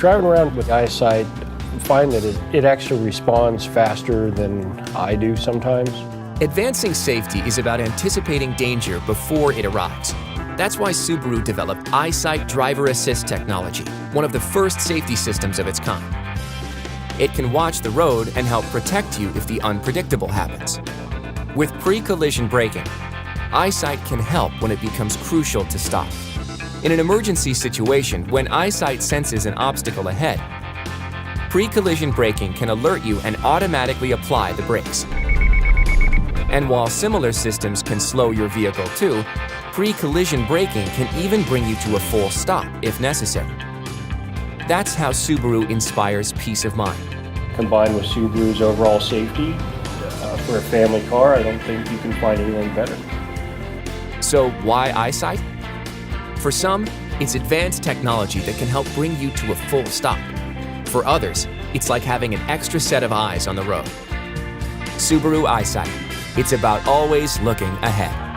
Driving around with EyeSight, I find that it actually responds faster than I do sometimes. Advancing safety is about anticipating danger before it arrives. That's why Subaru developed EyeSight Driver Assist technology, one of the first safety systems of its kind. It can watch the road and help protect you if the unpredictable happens. With pre-collision braking, EyeSight can help when it becomes crucial to stop. In an emergency situation, when EyeSight senses an obstacle ahead, pre-collision braking can alert you and automatically apply the brakes. And while similar systems can slow your vehicle too, pre-collision braking can even bring you to a full stop if necessary. That's how Subaru inspires peace of mind. Combined with Subaru's overall safety, for a family car, I don't think you can find anything better. So why EyeSight? For some, it's advanced technology that can help bring you to a full stop. For others, it's like having an extra set of eyes on the road. Subaru EyeSight. It's about always looking ahead.